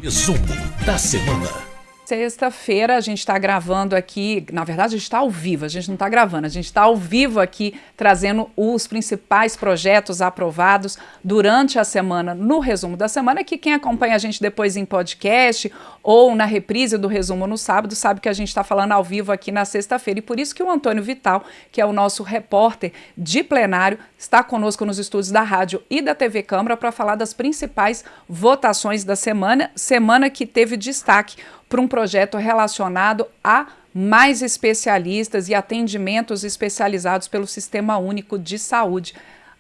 Resumo da semana. Sexta-feira a gente está gravando aqui, na verdade a gente está ao vivo, a gente não está gravando, a gente está ao vivo aqui trazendo os principais projetos aprovados durante a semana no resumo da semana, que quem acompanha a gente depois em podcast ou na reprise do resumo no sábado sabe que a gente está falando ao vivo aqui na sexta-feira e por isso que o Antônio Vital, que é o nosso repórter de plenário, está conosco nos estúdios da rádio e da TV Câmara para falar das principais votações da semana que teve destaque para um projeto relacionado a mais especialistas e atendimentos especializados pelo Sistema Único de Saúde.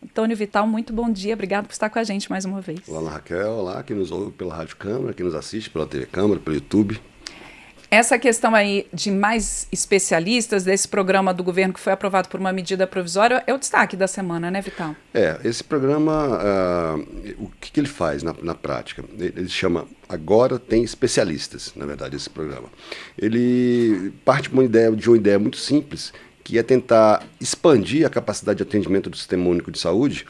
Antônio Vital, muito bom dia, obrigado por estar com a gente mais uma vez. Olá, Raquel, olá, que nos ouve pela Rádio Câmara, que nos assiste pela TV Câmara, pelo YouTube. Essa questão aí de mais especialistas desse programa do governo que foi aprovado por uma medida provisória é o destaque da semana, né, Vital? Esse programa, o que ele faz na prática? Ele chama Agora Tem Especialistas, na verdade, esse programa. Ele parte de uma ideia muito simples, que é tentar expandir a capacidade de atendimento do Sistema Único de Saúde,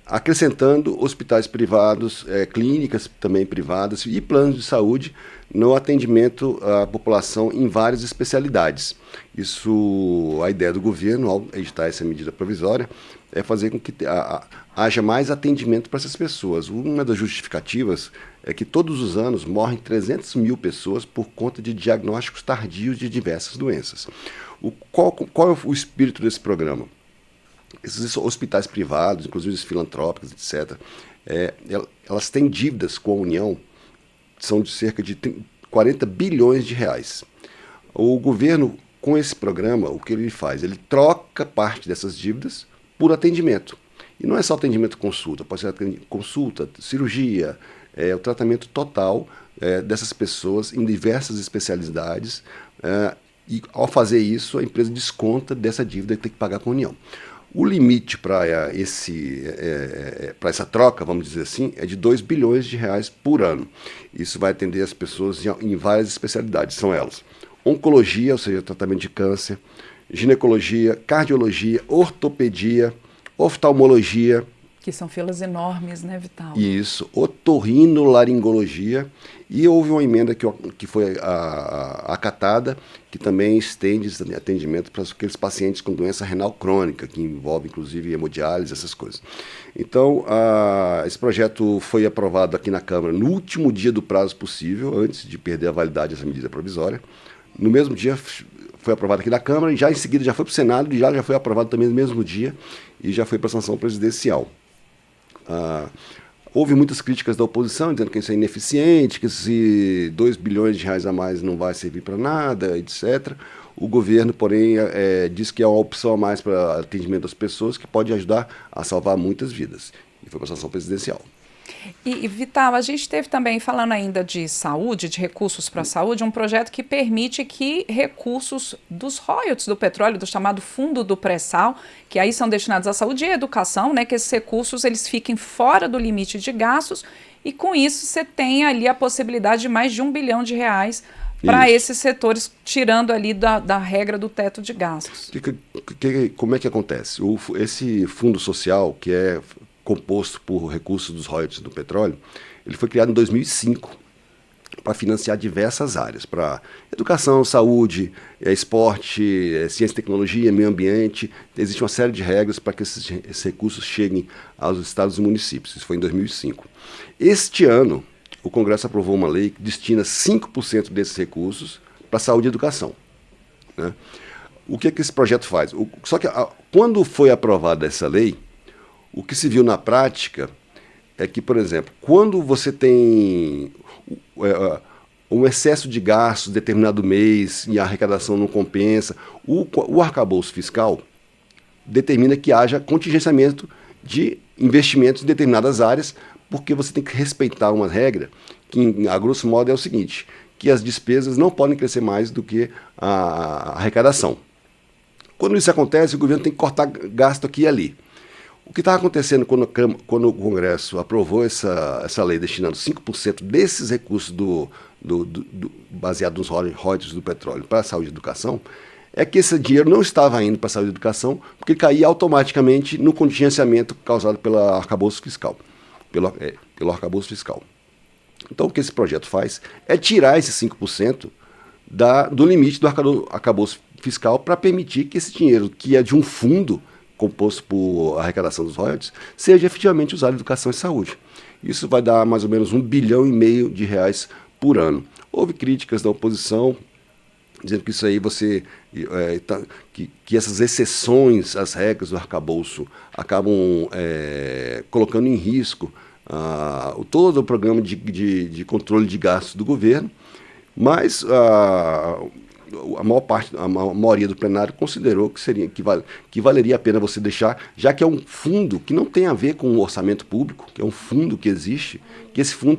acrescentando hospitais privados, clínicas também privadas e planos de saúde no atendimento à população em várias especialidades. Isso, a ideia do governo, ao editar essa medida provisória, é fazer com que haja mais atendimento para essas pessoas. Uma das justificativas é que todos os anos morrem 300 mil pessoas por conta de diagnósticos tardios de diversas doenças. Qual é o espírito desse programa? Esses hospitais privados, inclusive os filantrópicos, etc., elas têm dívidas com a União, são de cerca de 40 bilhões de reais. O governo, com esse programa, o que ele faz? Ele troca parte dessas dívidas por atendimento. E não é só atendimento consulta, pode ser consulta, cirurgia, o tratamento total dessas pessoas em diversas especialidades. E ao fazer isso, a empresa desconta dessa dívida que tem que pagar com a União. O limite para essa troca, vamos dizer assim, é de 2 bilhões de reais por ano. Isso vai atender as pessoas em várias especialidades, são elas: oncologia, ou seja, tratamento de câncer, ginecologia, cardiologia, ortopedia, oftalmologia. Que são filas enormes, né, Vital? Isso, otorrinolaringologia. E houve uma emenda que foi acatada, que também estende esse atendimento para aqueles pacientes com doença renal crônica, que envolve inclusive hemodiálise, essas coisas. Então, esse projeto foi aprovado aqui na Câmara no último dia do prazo possível, antes de perder a validade dessa medida provisória. No mesmo dia foi aprovado aqui na Câmara e já em seguida já foi para o Senado e já foi aprovado também no mesmo dia e já foi para a sanção presidencial. Houve muitas críticas da oposição, dizendo que isso é ineficiente, que esses 2 bilhões de reais a mais não vai servir para nada, etc. O governo, porém, diz que é uma opção a mais para atendimento das pessoas que pode ajudar a salvar muitas vidas. E foi para a sanção presidencial. E, Vital, a gente teve também, falando ainda de saúde, de recursos para a saúde, um projeto que permite que recursos dos royalties do petróleo, do chamado fundo do pré-sal, que aí são destinados à saúde e à educação, né, que esses recursos eles fiquem fora do limite de gastos e com isso você tem ali a possibilidade de mais de R$1 bilhão para esses setores, tirando ali da regra do teto de gastos. Como é que acontece? Esse fundo social, que é composto por recursos dos royalties do petróleo, ele foi criado em 2005 para financiar diversas áreas, para educação, saúde, esporte, ciência e tecnologia, meio ambiente. Existe uma série de regras para que esses recursos cheguem aos estados e municípios. Isso foi em 2005. Este ano, o Congresso aprovou uma lei que destina 5% desses recursos para saúde e educação, né? O que esse projeto faz? Só que quando foi aprovada essa lei, o que se viu na prática é que, por exemplo, quando você tem um excesso de gastos determinado mês e a arrecadação não compensa, o arcabouço fiscal determina que haja contingenciamento de investimentos em determinadas áreas, porque você tem que respeitar uma regra que, a grosso modo, é o seguinte, que as despesas não podem crescer mais do que a arrecadação. Quando isso acontece, o governo tem que cortar gasto aqui e ali. O que estava acontecendo quando o Congresso aprovou essa lei destinando 5% desses recursos baseado nos royalties do petróleo para a saúde e educação, é que esse dinheiro não estava indo para a saúde e educação, porque caía automaticamente no contingenciamento causado pelo arcabouço fiscal. Então, o que esse projeto faz é tirar esses 5% do limite do arcabouço fiscal para permitir que esse dinheiro, que é de um fundo composto por arrecadação dos royalties, seja efetivamente usado em educação e saúde. Isso vai dar mais ou menos R$ 1,5 bilhão por ano. Houve críticas da oposição dizendo que isso aí que essas exceções às regras do arcabouço acabam colocando em risco todo o programa de controle de gastos do governo, mas a maioria do plenário considerou que valeria a pena você deixar, já que é um fundo que não tem a ver com o orçamento público, que é um fundo que existe, que esse fundo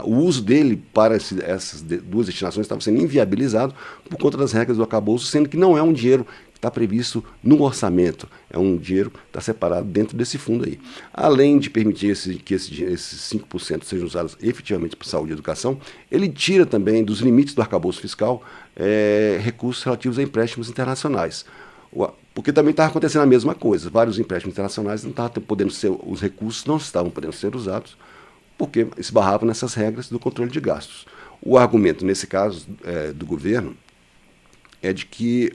o uso dele para essas duas destinações estava sendo inviabilizado por conta das regras do arcabouço, sendo que não é um dinheiro que está previsto no orçamento, é um dinheiro que está separado dentro desse fundo aí. Além de permitir que esses 5% sejam usados efetivamente para saúde e educação, ele tira também dos limites do arcabouço fiscal recursos relativos a empréstimos internacionais. Porque também estava acontecendo a mesma coisa, vários empréstimos internacionais os recursos não estavam podendo ser usados, porque esbarravam nessas regras do controle de gastos. O argumento, nesse caso, do governo, é de que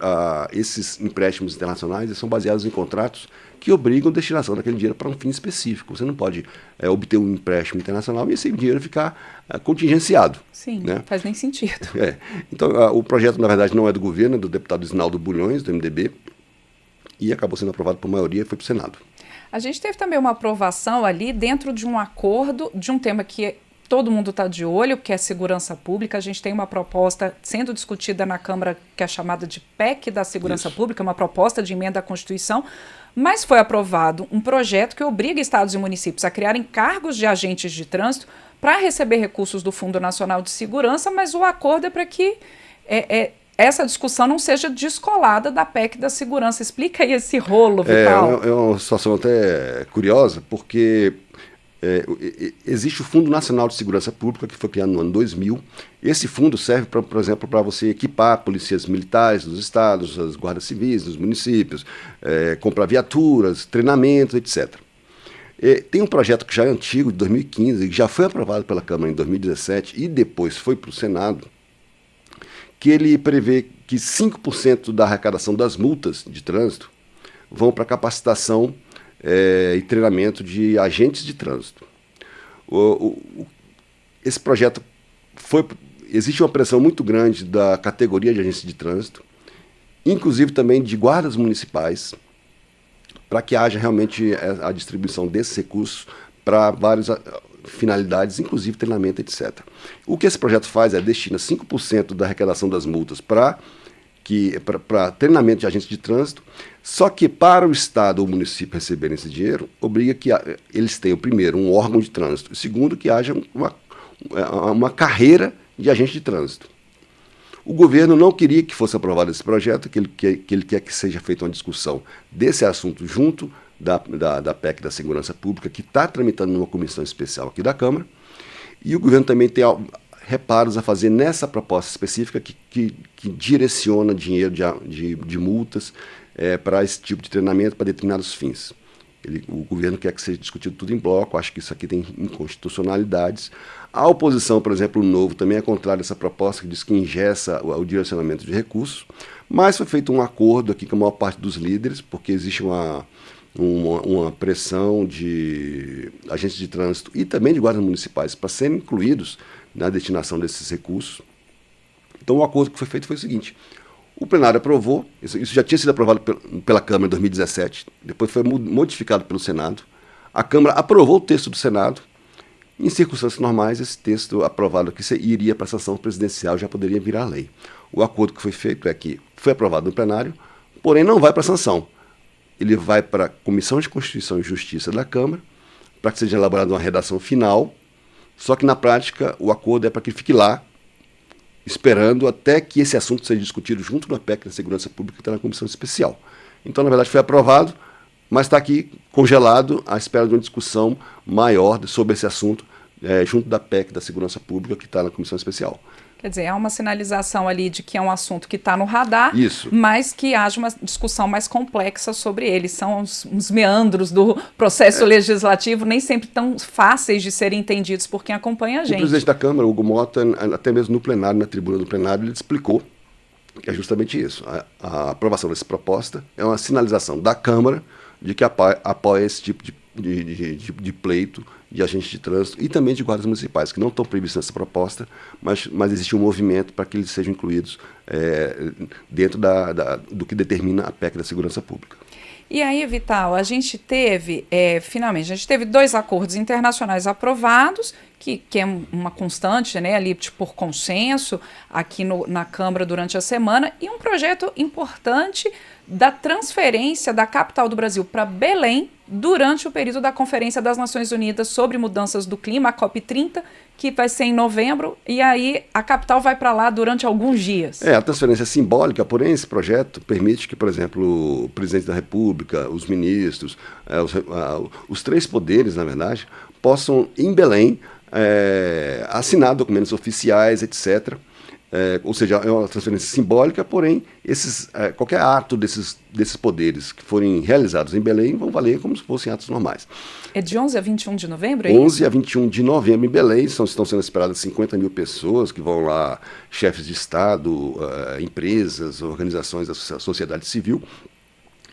esses empréstimos internacionais são baseados em contratos que obrigam a destinação daquele dinheiro para um fim específico. Você não pode obter um empréstimo internacional e esse dinheiro ficar contingenciado. Sim, né? Faz nem sentido. Então, o projeto, na verdade, não é do governo, é do deputado Isnaldo Bulhões, do MDB, e acabou sendo aprovado por maioria e foi para o Senado. A gente teve também uma aprovação ali dentro de um acordo de um tema que todo mundo está de olho, que é segurança pública. A gente tem uma proposta sendo discutida na Câmara que é chamada de PEC da segurança pública, uma proposta de emenda à Constituição, mas foi aprovado um projeto que obriga estados e municípios a criarem cargos de agentes de trânsito para receber recursos do Fundo Nacional de Segurança, mas o acordo é para que essa discussão não seja descolada da PEC da segurança. Explica aí esse rolo, Vital. É uma situação até curiosa, porque existe o Fundo Nacional de Segurança Pública, que foi criado no ano 2000. Esse fundo serve, por exemplo, para você equipar polícias militares dos estados, as guardas civis dos municípios, comprar viaturas, treinamentos, etc. Tem um projeto que já é antigo, de 2015, que já foi aprovado pela Câmara em 2017 e depois foi para o Senado, que ele prevê que 5% da arrecadação das multas de trânsito vão para capacitação e treinamento de agentes de trânsito. Esse projeto existe uma pressão muito grande da categoria de agentes de trânsito, inclusive também de guardas municipais, para que haja realmente a distribuição desses recursos para várias finalidades, inclusive treinamento, etc. O que esse projeto faz é destina 5% da arrecadação das multas para treinamento de agentes de trânsito, só que para o Estado ou o município receberem esse dinheiro, obriga que eles tenham, primeiro, um órgão de trânsito, e segundo, que haja uma carreira de agente de trânsito. O governo não queria que fosse aprovado esse projeto, que ele quer que seja feita uma discussão desse assunto junto da PEC da Segurança Pública, que está tramitando numa comissão especial aqui da Câmara, e o governo também tem reparos a fazer nessa proposta específica que direciona dinheiro de multas para esse tipo de treinamento, para determinados fins. O governo quer que seja discutido tudo em bloco, acho que isso aqui tem inconstitucionalidades. A oposição, por exemplo, o Novo, também é contrária a essa proposta, que diz que engessa o direcionamento de recursos, mas foi feito um acordo aqui com a maior parte dos líderes, porque existe uma pressão de agentes de trânsito e também de guardas municipais para serem incluídos na destinação desses recursos. Então o acordo que foi feito foi o seguinte: o plenário aprovou, isso já tinha sido aprovado pela Câmara em 2017, depois foi modificado pelo Senado, a Câmara aprovou o texto do Senado, em circunstâncias normais esse texto aprovado aqui iria para a sanção presidencial, já poderia virar lei. O acordo que foi feito é que foi aprovado no plenário, porém não vai para a sanção. Ele vai para a Comissão de Constituição e Justiça da Câmara, para que seja elaborada uma redação final, só que na prática o acordo é para que fique lá, esperando até que esse assunto seja discutido junto na PEC da Segurança Pública, que está na Comissão Especial. Então, na verdade, foi aprovado, mas está aqui congelado à espera de uma discussão maior sobre esse assunto junto da PEC da Segurança Pública, que está na Comissão Especial. Quer dizer, há uma sinalização ali de que é um assunto que está no radar, Isso. mas que haja uma discussão mais complexa sobre ele. São os meandros do processo legislativo, nem sempre tão fáceis de serem entendidos por quem acompanha a gente. O presidente da Câmara, Hugo Mota, até mesmo no plenário, na tribuna do plenário, ele explicou que é justamente isso. A aprovação dessa proposta é uma sinalização da Câmara de que apoia esse tipo de pleito de agentes de trânsito e também de guardas municipais, que não estão previstos nessa proposta, mas existe um movimento para que eles sejam incluídos dentro do que determina a PEC da Segurança Pública. E aí, Vital, a gente teve, finalmente, a gente teve 2 acordos internacionais aprovados, que é uma constante, né, ali por consenso, aqui na Câmara durante a semana, e um projeto importante da transferência da capital do Brasil para Belém durante o período da Conferência das Nações Unidas sobre Mudanças do Clima, a COP30, que vai ser em novembro, e aí a capital vai para lá durante alguns dias. A transferência é simbólica, porém esse projeto permite que, por exemplo, o presidente da República, os ministros, os 3 poderes, na verdade, possam, em Belém, assinar documentos oficiais, etc., ou seja, é uma transferência simbólica, porém, qualquer ato desses poderes que forem realizados em Belém vão valer como se fossem atos normais. É de 11 a 21 de novembro, é 11 isso? a 21 de novembro em Belém, estão sendo esperadas 50 mil pessoas que vão lá, chefes de Estado, empresas, organizações da sociedade civil.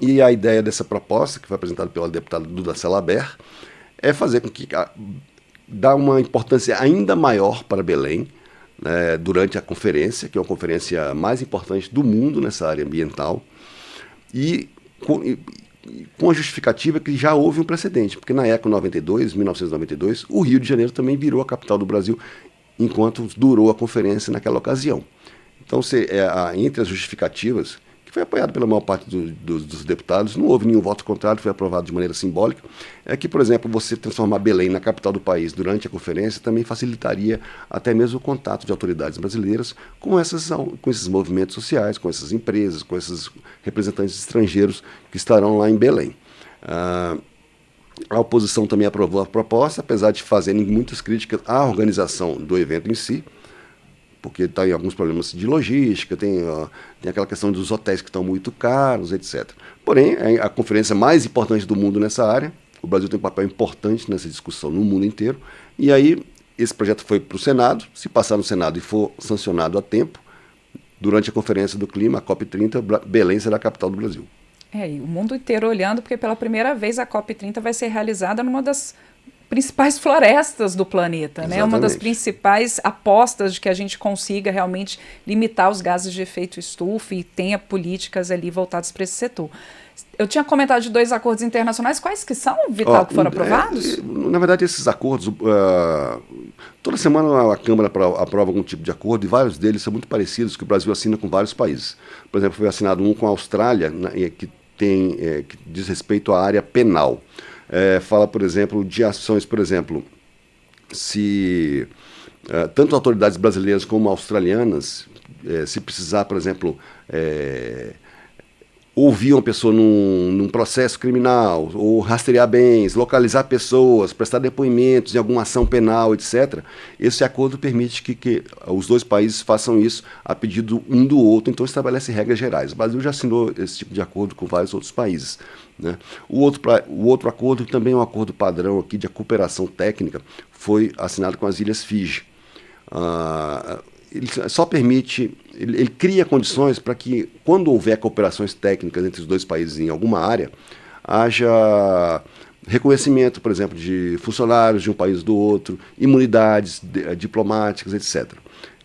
E a ideia dessa proposta, que foi apresentada pela deputada Duda Salabert, é fazer com que dá uma importância ainda maior para Belém, durante a conferência, que é a conferência mais importante do mundo nessa área ambiental, e com a justificativa que já houve um precedente, porque na ECO 1992, o Rio de Janeiro também virou a capital do Brasil, enquanto durou a conferência naquela ocasião. Então, entre as justificativas, que foi apoiado pela maior parte dos deputados, não houve nenhum voto contrário, foi aprovado de maneira simbólica, é que, por exemplo, você transformar Belém na capital do país durante a conferência também facilitaria até mesmo o contato de autoridades brasileiras com esses movimentos sociais, com essas empresas, com esses representantes estrangeiros que estarão lá em Belém. A oposição também aprovou a proposta, apesar de fazerem muitas críticas à organização do evento em si, porque está em alguns problemas de logística, tem aquela questão dos hotéis que estão muito caros, etc. Porém, é a conferência mais importante do mundo nessa área, o Brasil tem um papel importante nessa discussão no mundo inteiro, e aí esse projeto foi para o Senado, se passar no Senado e for sancionado a tempo, durante a Conferência do Clima, a COP30, Belém será a capital do Brasil. E o mundo inteiro olhando, porque pela primeira vez a COP30 vai ser realizada numa das principais florestas do planeta, né? Uma das principais apostas de que a gente consiga realmente limitar os gases de efeito estufa e tenha políticas ali voltadas para esse setor. Eu tinha comentado de 2 acordos internacionais, quais que são, Vital, que foram aprovados? Na verdade, esses acordos, toda semana a Câmara aprova algum tipo de acordo e vários deles são muito parecidos, que o Brasil assina com vários países. Por exemplo, foi assinado um com a Austrália, que diz respeito à área penal. Fala, por exemplo, de ações, por exemplo, se tanto autoridades brasileiras como australianas, se precisar, por exemplo, ouvir uma pessoa num processo criminal, ou rastrear bens, localizar pessoas, prestar depoimentos em alguma ação penal, etc., esse acordo permite que os 2 países façam isso a pedido um do outro, então estabelece regras gerais. O Brasil já assinou esse tipo de acordo com vários outros países, né? O outro acordo, que também é um acordo padrão aqui de cooperação técnica, foi assinado com as Ilhas Fiji. Ele só permite, ele cria condições para que, quando houver cooperações técnicas entre os 2 países em alguma área, haja reconhecimento, por exemplo, de funcionários de um país do outro, imunidades diplomáticas, etc.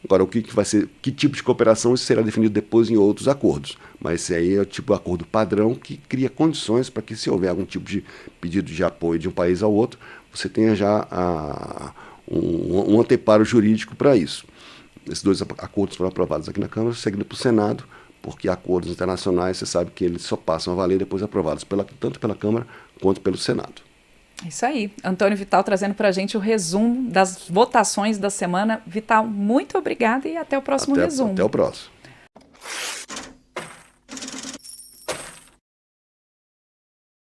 Agora, que tipo de cooperação, isso será definido depois em outros acordos. Mas esse aí é o tipo de acordo padrão que cria condições para que, se houver algum tipo de pedido de apoio de um país ao outro, você tenha já um anteparo jurídico para isso. Esses 2 acordos foram aprovados aqui na Câmara, seguindo para o Senado, porque acordos internacionais, você sabe que eles só passam a valer depois aprovados tanto pela Câmara quanto pelo Senado. Isso aí. Antônio Vital trazendo para a gente o resumo das votações da semana. Vital, muito obrigada e até o próximo resumo. Até o próximo.